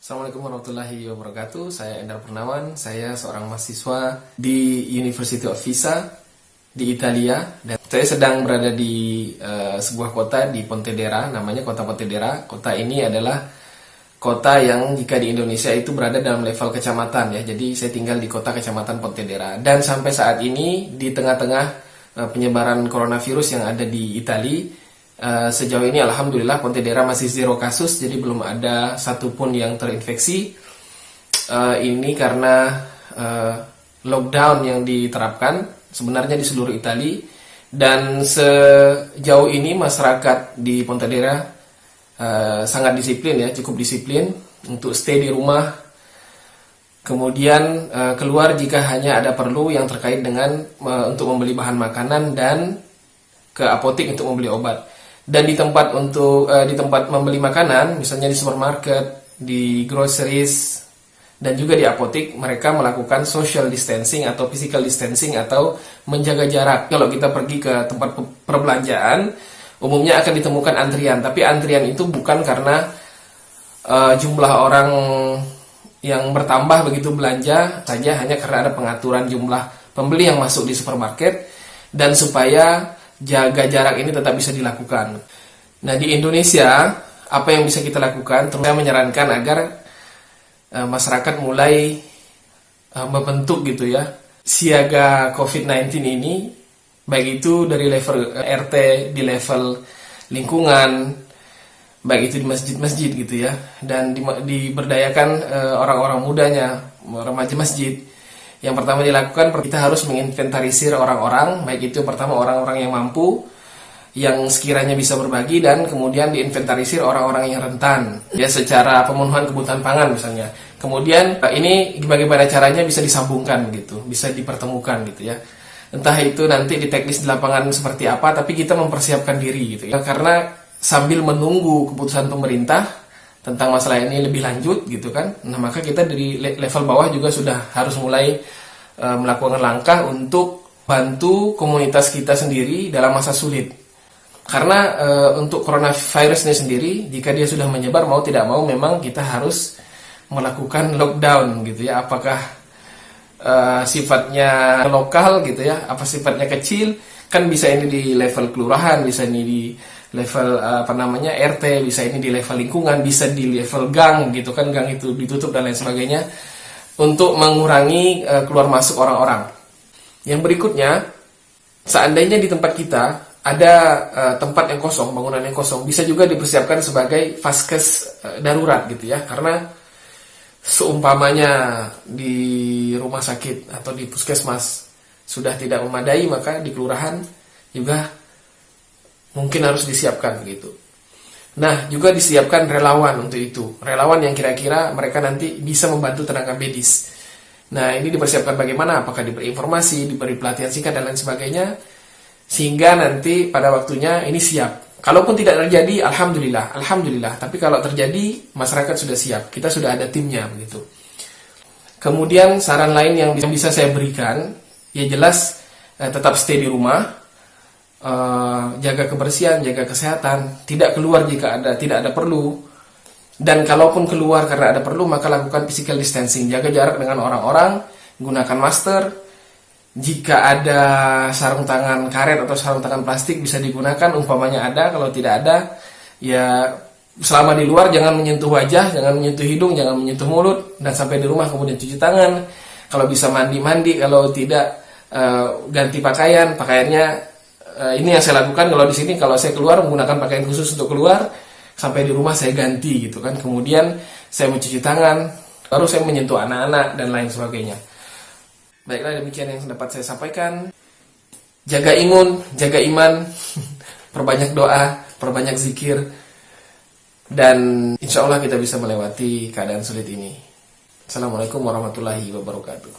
Assalamualaikum warahmatullahi wabarakatuh. Saya Endar Purnawan. Saya seorang mahasiswa di University of Pisa di Italia. Dan saya sedang berada di sebuah kota di Pontedera, namanya Kota Pontedera. Kota ini adalah kota yang jika di Indonesia itu berada dalam level kecamatan ya. Jadi saya tinggal di kota kecamatan Pontedera. Dan sampai saat ini di tengah-tengah penyebaran coronavirus yang ada di Italia, sejauh ini alhamdulillah Pontedera masih 0 kasus, jadi belum ada satupun yang terinfeksi. Ini karena lockdown yang diterapkan sebenarnya di seluruh Italia, dan sejauh ini masyarakat di Pontedera sangat disiplin ya, cukup disiplin untuk stay di rumah. Kemudian keluar jika hanya ada perlu yang terkait dengan untuk membeli bahan makanan dan ke apotek untuk membeli obat. Dan di tempat membeli makanan, misalnya di supermarket, di groceries, dan juga di apotek, mereka melakukan social distancing atau physical distancing atau menjaga jarak. Kalau kita pergi ke tempat perbelanjaan, umumnya akan ditemukan antrian, tapi antrian itu bukan karena jumlah orang yang bertambah begitu belanja saja, hanya karena ada pengaturan jumlah pembeli yang masuk di supermarket, dan supaya jaga jarak ini tetap bisa dilakukan. Nah, di Indonesia apa yang bisa kita lakukan? Saya menyarankan agar masyarakat mulai membentuk gitu ya siaga COVID-19 ini, baik itu dari level RT, di level lingkungan, baik itu di masjid-masjid gitu ya, dan diberdayakan orang-orang mudanya, remaja masjid. Yang pertama dilakukan, kita harus menginventarisir orang-orang, baik itu pertama orang-orang yang mampu, yang sekiranya bisa berbagi, dan kemudian diinventarisir orang-orang yang rentan, ya secara pemenuhan kebutuhan pangan misalnya. Kemudian ini bagaimana caranya bisa disambungkan gitu, bisa dipertemukan gitu ya. Entah itu nanti di teknis di lapangan seperti apa, tapi kita mempersiapkan diri gitu ya. Karena sambil menunggu keputusan pemerintah tentang masalah ini lebih lanjut gitu kan. Nah, maka kita dari level bawah juga sudah harus mulai melakukan langkah untuk bantu komunitas kita sendiri dalam masa sulit. Karena untuk coronavirus ini sendiri, jika dia sudah menyebar, mau tidak mau memang kita harus melakukan lockdown gitu ya. Apakah sifatnya lokal gitu ya, apa sifatnya kecil, kan bisa ini di level kelurahan, bisa ini di level RT, bisa ini di level lingkungan, bisa di level gang gitu kan, gang itu ditutup dan lain sebagainya, untuk mengurangi keluar masuk orang-orang. Yang berikutnya, seandainya di tempat kita ada tempat yang kosong, bangunan yang kosong, bisa juga dipersiapkan sebagai vaskes darurat gitu ya. Karena seumpamanya di rumah sakit atau di puskesmas sudah tidak memadai, maka di kelurahan juga mungkin harus disiapkan begitu. Nah, juga disiapkan relawan untuk itu. Relawan yang kira-kira mereka nanti bisa membantu tenaga medis. Nah, ini dipersiapkan bagaimana? Apakah diberi informasi, diberi pelatihan singkat dan lain sebagainya, sehingga nanti pada waktunya ini siap. Kalaupun tidak terjadi, alhamdulillah. Tapi kalau terjadi, masyarakat sudah siap. Kita sudah ada timnya begitu. Kemudian saran lain yang bisa saya berikan, ya jelas tetap stay di rumah. Jaga kebersihan, jaga kesehatan, tidak keluar jika tidak ada perlu, dan kalaupun keluar karena ada perlu, maka lakukan physical distancing, jaga jarak dengan orang-orang, gunakan masker, jika ada sarung tangan karet atau sarung tangan plastik bisa digunakan umpamanya ada. Kalau tidak ada, ya selama di luar jangan menyentuh wajah, jangan menyentuh hidung, jangan menyentuh mulut, dan sampai di rumah kemudian cuci tangan. Kalau bisa mandi, kalau tidak ganti pakaiannya. Ini yang saya lakukan kalau di sini. Kalau saya keluar menggunakan pakaian khusus untuk keluar, sampai di rumah saya ganti gitu kan. Kemudian saya mencuci tangan, baru saya menyentuh anak-anak dan lain sebagainya. Baiklah, demikian yang dapat saya sampaikan. Jaga imun, jaga iman, perbanyak doa, perbanyak zikir, dan insya Allah kita bisa melewati keadaan sulit ini. Assalamualaikum warahmatullahi wabarakatuh.